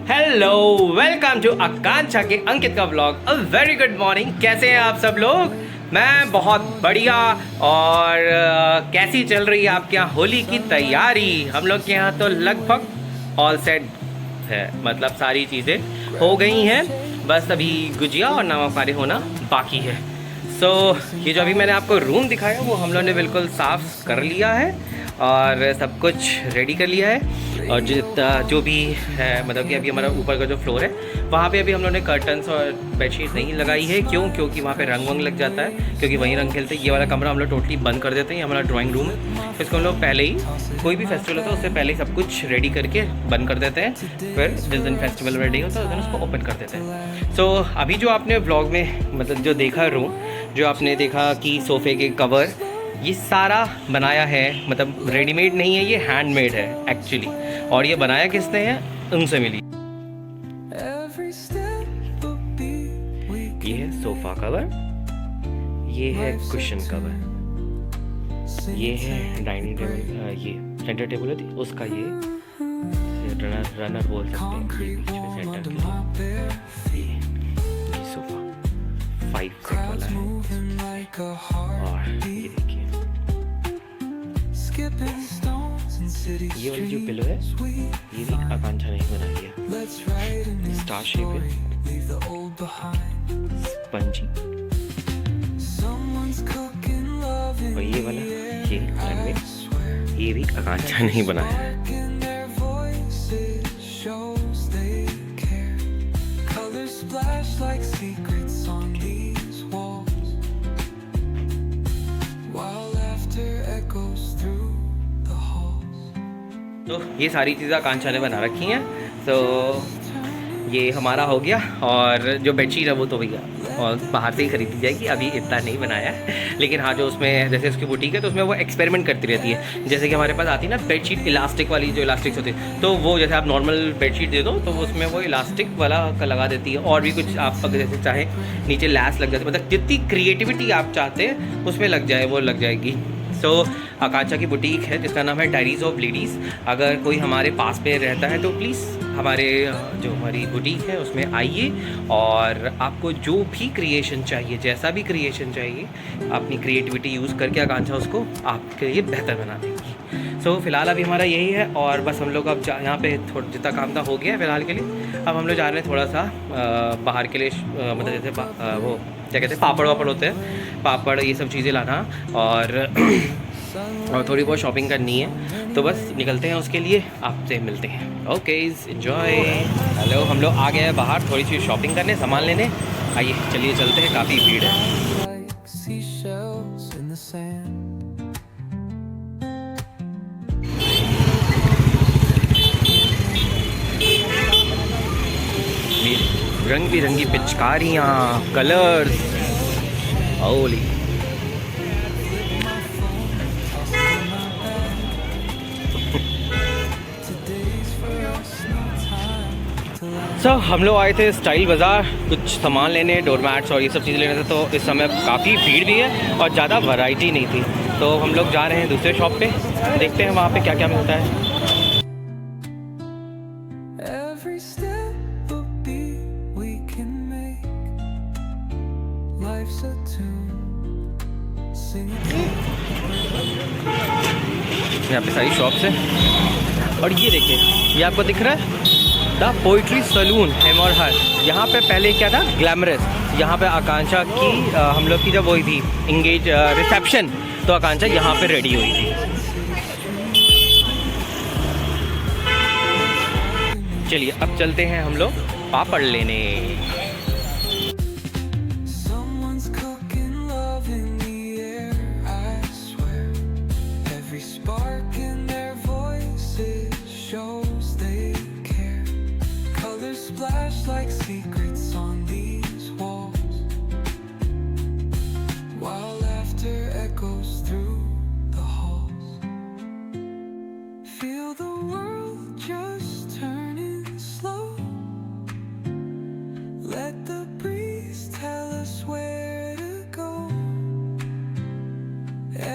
Hello, welcome to आकांक्षा के अंकित का vlog. A very good morning. कैसे हैं आप सब लोग? मैं बहुत बढ़िया। और कैसी चल रही है आपके यहाँ होली की तैयारी? हम लोग के यहाँ तो लगभग ऑल सेट है, मतलब सारी चीज़ें हो गई हैं, बस अभी गुजिया और नमक पारे होना बाकी है। ये जो अभी मैंने आपको रूम दिखाया वो हम लोग ने बिल्कुल साफ़ कर लिया है और सब कुछ रेडी कर लिया है। और जो भी है, मतलब कि अभी हमारा ऊपर का जो फ्लोर है वहाँ पे अभी हम लोगों ने कर्टन्स और बेडशीट नहीं लगाई है। क्योंकि वहाँ पे रंग वंग लग जाता है, क्योंकि वहीं रंग खेलते हैं। ये वाला कमरा हम लोग टोटली बंद कर देते हैं, ये हमारा ड्राइंग रूम है। इसको हम लोग पहले ही, कोई भी फेस्टिवल होता है उससे पहले ही सब कुछ रेडी करके बंद कर देते हैं। फिर जिस दिन फेस्टिवल रेडी होता है उस दिन उसको ओपन कर देते हैं। अभी जो आपने ब्लॉग में मतलब जो देखा रूम, जो आपने देखा कि सोफ़े के कवर, ये सारा बनाया है, मतलब रेडीमेड नहीं है, ये हैंडमेड है एक्चुअली। और ये बनाया किसने है, उनसे मिली। ये है सोफ़ा कवर, ये है कुशन कवर, ये है डाइनिंग टेबल, ये सेंटर टेबल होती है उसका, ये रनर बोल सकते हैं, ये बीच में सेंटर के लिए। ये सोफ़ा 5 सेट वाला है। और ये देखिए, ये वाली जो पिलो है ये भी आकांक्षा ने बनाई है। स्टार शेप है, स्पंजी। और ये वाला, ये हैंडमेड, ये भी आकांक्षा ने बनाया है। तो ये सारी चीज़ें आकांक्षा ने बना रखी हैं। ये हमारा हो गया। और जो बेडशीट है वो तो भैया और बाहर से ही खरीदी जाएगी, अभी इतना नहीं बनाया है। लेकिन हाँ, जो उसमें जैसे उसकी बुटीक है तो उसमें वो एक्सपेरिमेंट करती रहती है। जैसे कि हमारे पास आती है ना बेडशीट इलास्टिक वाली, जो इलास्टिक्स होती है, तो वो जैसे आप नॉर्मल बेडशीट दे दो तो उसमें वो इलास्टिक वाला का लगा देती है। और भी कुछ आप अगर जैसे चाहे नीचे लैस लग जाती है, मतलब जितनी क्रिएटिविटी आप चाहते हैं उसमें लग जाए वो लग जाएगी। आकांक्षा की बुटीक है जिसका नाम है डायरीज ऑफ लेडीज़। अगर कोई हमारे पास पे रहता है तो प्लीज़ हमारे जो हमारी बुटीक है उसमें आइए, और आपको जो भी क्रिएशन चाहिए, जैसा भी क्रिएशन चाहिए, अपनी क्रिएटिविटी यूज़ करके आकांक्षा उसको आपके लिए बेहतर बना देगी। फिलहाल अभी हमारा यही है। और बस हम लोग अब यहाँ पे थोड़ा जितना काम था हो गया है फिलहाल के लिए। अब हम लोग जा रहे हैं थोड़ा सा बाहर के लिए, मतलब जैसे वो क्या कहते हैं, पापड़ वापड़ होते हैं, पापड़, ये सब चीज़ें लाना और थोड़ी बहुत शॉपिंग करनी है। तो बस निकलते हैं उसके लिए, आपसे मिलते हैं। Okay, enjoy. हेलो, हम लोग आ गए हैं बाहर थोड़ी सी शॉपिंग करने, सामान लेने। आइए चलिए चलते हैं, काफ़ी भीड़ है। रंग बिरंगी पिचकारियाँ, कलर्स, होली। हम लोग आए थे स्टाइल बाज़ार कुछ सामान लेने, डोरमैट्स और ये सब चीज़ें लेने थे। तो इस समय काफ़ी भीड़ भी है और ज़्यादा वैरायटी नहीं थी। तो हम लोग जा रहे हैं दूसरे शॉप पे, देखते हैं वहाँ पे क्या क्या मिलता है। यहाँ पे सारी शॉप्स हैं। और ये देखिए, ये आपको दिख रहा है द पोइट्री सलून हेमर हर। यहाँ पे पहले क्या था, ग्लैमरस। यहाँ पे आकांक्षा की हम लोग की जब वही थी इंगेज रिसेप्शन, तो आकांक्षा यहाँ पे रेडी हुई थी। चलिए अब चलते हैं हम लोग पापड़ लेने। Like secrets on these walls, while laughter echoes through the halls. Feel the world just turning slow. Let the breeze tell us where to go.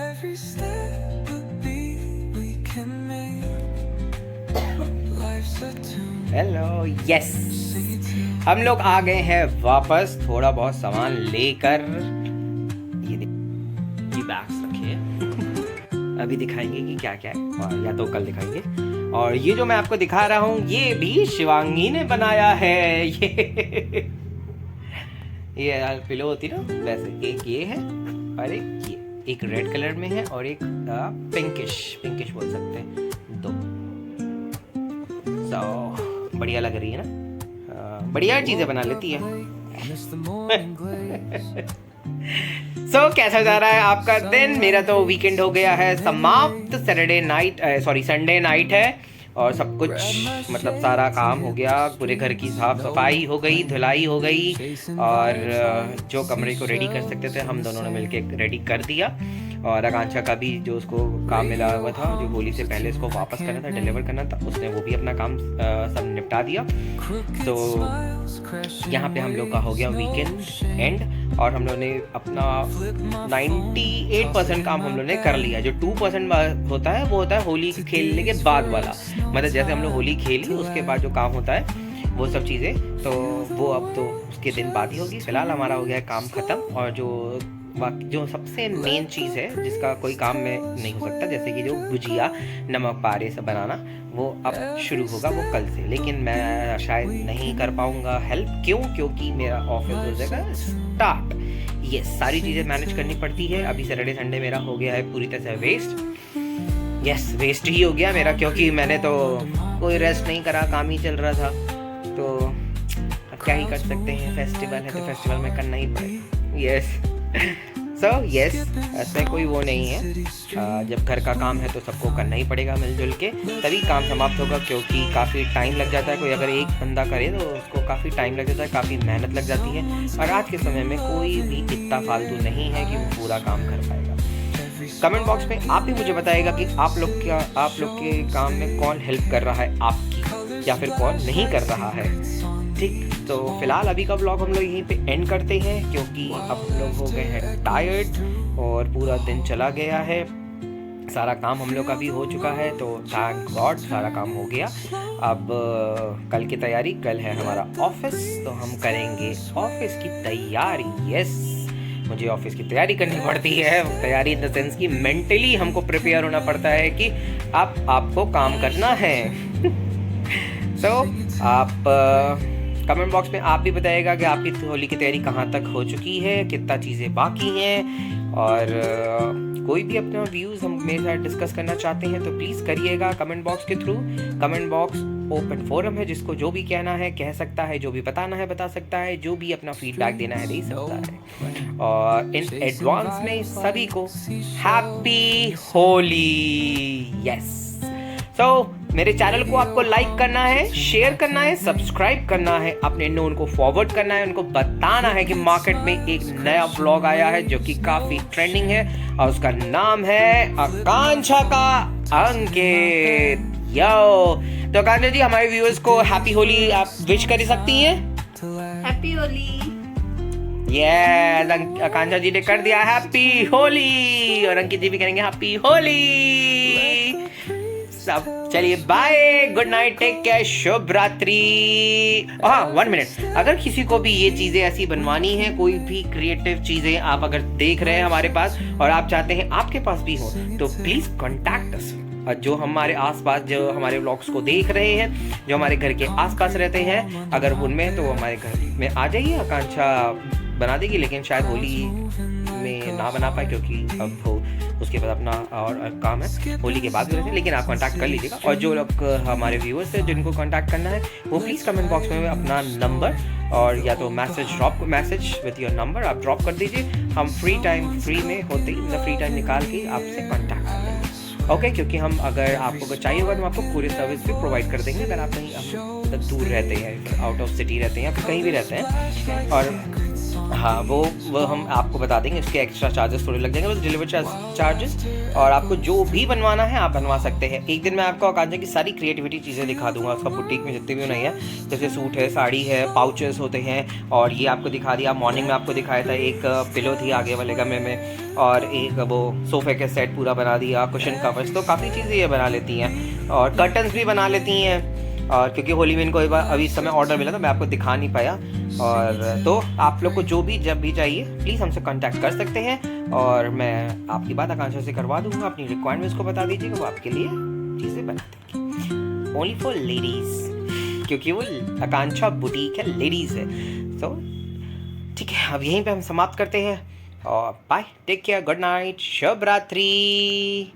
Every step a beat we can make. Life's hello, yes, हम लोग आ गए हैं वापस थोड़ा बहुत सामान लेकर। ये बैग्स रखे हैं अभी दिखाएंगे कि क्या क्या है, और या तो कल दिखाएंगे। और ये जो मैं आपको दिखा रहा हूँ ये भी शिवांगी ने बनाया है। ये पिलो होती ना वैसे, एक ये है और एक ये, एक रेड कलर में है और एक पिंकिश बोल सकते हैं, दो। तो बढ़िया लग रही है ना, बढ़िया चीजें बना लेती है। कैसा जा रहा है आपका दिन? मेरा तो वीकेंड हो गया है समाप्त, संडे नाइट है और सब कुछ मतलब सारा काम हो गया, पूरे घर की साफ सफाई हो गई, धुलाई हो गई, और जो कमरे को रेडी कर सकते थे हम दोनों ने मिलकर रेडी कर दिया। और आकांक्षा का भी जो उसको काम मिला हुआ था, जो होली से पहले उसको वापस करना था, डिलीवर करना था, उसने वो भी अपना काम सब निपटा दिया। तो यहाँ पे हम लोग का हो गया वीकेंड एंड, और हम लोग ने अपना 98% काम हम लोग ने कर लिया। जो 2% होता है वो होता है होली खेलने के बाद वाला, मतलब जैसे हम लोग होली खेली उसके बाद जो काम होता है वो सब चीज़ें, तो वो अब तो उसके दिन बाद ही होगी। फिलहाल हमारा हो गया है काम ख़त्म, और जो सबसे मेन चीज़ है जिसका कोई काम में नहीं हो सकता, जैसे कि जो गुजिया नमक पारे से बनाना, वो अब शुरू होगा, वो कल से। लेकिन मैं शायद नहीं कर पाऊँगा हेल्प। क्योंकि मेरा ऑफिस हो जाएगा स्टार्ट। ये सारी चीज़ें मैनेज करनी पड़ती है। अभी सैटरडे संडे मेरा हो गया है पूरी तरह से वेस्ट। यस, वेस्ट ही हो गया मेरा, क्योंकि मैंने तो कोई रेस्ट नहीं करा, काम ही चल रहा था। तो अब क्या ही कर सकते हैं, फेस्टिवल है तो फेस्टिवल में करना ही पड़ेगा। यस, यस, ऐसा कोई वो नहीं है। जब घर का काम है तो सबको करना ही पड़ेगा मिलजुल के, तभी काम समाप्त होगा। क्योंकि काफ़ी टाइम लग जाता है, कोई अगर एक बंदा करे तो उसको काफ़ी टाइम लग जाता है, काफ़ी मेहनत लग जाती है। और आज के समय में कोई भी इतना फालतू नहीं है कि वो पूरा काम कर पाएगा। कमेंट बॉक्स में आप भी मुझे बताइएगा कि आप लोग के काम में कौन हेल्प कर रहा है आपकी, या फिर कौन नहीं कर रहा है। ठीक, तो फिलहाल अभी का व्लॉग हम लोग यहीं पे एंड करते हैं, क्योंकि अब लोग हो गए हैं टायर्ड और पूरा दिन चला गया है। सारा काम हम लोग का भी हो चुका है, तो थैंक गॉड सारा काम हो गया। अब कल की तैयारी, कल है हमारा ऑफिस, तो हम करेंगे ऑफिस की तैयारी। यस, मुझे ऑफिस की तैयारी करनी पड़ती है। तैयारी इन द सेंस कि मेंटली हमको प्रिपेयर होना पड़ता है कि अब आपको काम करना है। तो आप कमेंट बॉक्स में आप भी बताइएगा कि आपकी होली की तैयारी कहाँ तक हो चुकी है, कितना चीज़ें बाकी हैं, और कोई भी अपना व्यूज़ हम मेरे साथ डिस्कस करना चाहते हैं तो प्लीज़ करिएगा कमेंट बॉक्स के through. Comment box open forum है, जिसको जो भी कहना है कह सकता है, जो भी बताना है बता सकता है, जो भी अपना फीडबैक देना है दे सकता है। और इन एडवांस में सभी को हैप्पी होली। यस, सो मेरे चैनल को आपको लाइक करना है, शेयर करना है, सब्सक्राइब करना है, अपने नोन को फॉरवर्ड करना है, उनको बताना है कि मार्केट में एक नया ब्लॉग आया है जो कि काफी ट्रेंडिंग है, और उसका नाम है आकांक्षा का अंकित। यो, तो आकांक्षा जी, हमारे व्यूअर्स को हैप्पी होली आप विश कर सकती हैं। हैप्पी होली। यस, आकांक्षा जी ने कर दिया हैप्पी होली, और अंकित जी भी करेंगे हैप्पी होली। सब चलिए, bye, good night, take care, शुभ रात्रि। हाँ, 1 मिनट, अगर किसी को भी ये चीजें ऐसी बनवानी है, कोई भी क्रिएटिव चीजें आप अगर देख रहे हैं हमारे पास और आप चाहते हैं आपके पास भी हो, तो प्लीज कॉन्टैक्ट अस। जो हमारे आसपास जो हमारे व्लॉग्स को देख रहे हैं, जो हमारे घर के आसपास रहते हैं, अगर उनमें तो हमारे घर में आ जाइए, आकांक्षा बना देगी। लेकिन शायद होली में ना बना पाए, क्योंकि अब हो उसके बाद अपना और काम है, होली के बाद भी रहते हैं। लेकिन आप कांटेक्ट कर लीजिएगा, और जो लोग हमारे व्यूअर्स हैं जिनको कांटेक्ट करना है, वो प्लीज़ कमेंट बॉक्स में अपना नंबर और या तो मैसेज विद योर नंबर आप ड्रॉप कर दीजिए। हम फ्री में होते ही फ्री टाइम निकाल के आपसे कांटेक्ट कर लेंगे। ओके, क्योंकि हम अगर आपको चाहिए होगा तो आपको पूरी सर्विस भी प्रोवाइड कर देंगे। अगर आप कहीं मतलब दूर रहते हैं, आउट ऑफ सिटी रहते हैं, या फिर कहीं भी रहते हैं, और हाँ, वो हम आपको बता देंगे। उसके एक्स्ट्रा चार्जेस थोड़े लग जाएंगे, बस डिलीवरी चार्जेस, और आपको जो भी बनवाना है आप बनवा सकते हैं। एक दिन मैं आपको आकांक्षा की सारी क्रिएटिविटी चीज़ें दिखा दूंगा, उसका बुटीक में जितने भी नहीं है, जैसे सूट है, साड़ी है, पाउचेस होते हैं, और ये आपको दिखा दिया। मॉर्निंग में आपको दिखाया था, एक पिलो थी आगे वाले कमरे में, और एक वो सोफे के सेट पूरा बना दिया, कुशन कवर्स, तो काफ़ी चीज़ें ये बना लेती हैं, और कर्टन्स भी बना लेती हैं। और क्योंकि होली में इनको अभी इस समय ऑर्डर मिला तो मैं आपको दिखा नहीं पाया। और तो आप लोग को जो भी जब भी चाहिए प्लीज़ हमसे कांटेक्ट कर सकते हैं और मैं आपकी बात आकांक्षा से करवा दूंगा। अपनी रिक्वायरमेंट्स को बता दीजिएगा, वो आपके लिए चीज़ें बना देंगे। ओनली फॉर लेडीज़, क्योंकि वो आकांक्षा बुटीक है, लेडीज़ है। तो ठीक है, अब यहीं पे हम समाप्त करते हैं और bye, take care, good night, शुभ रात्रि।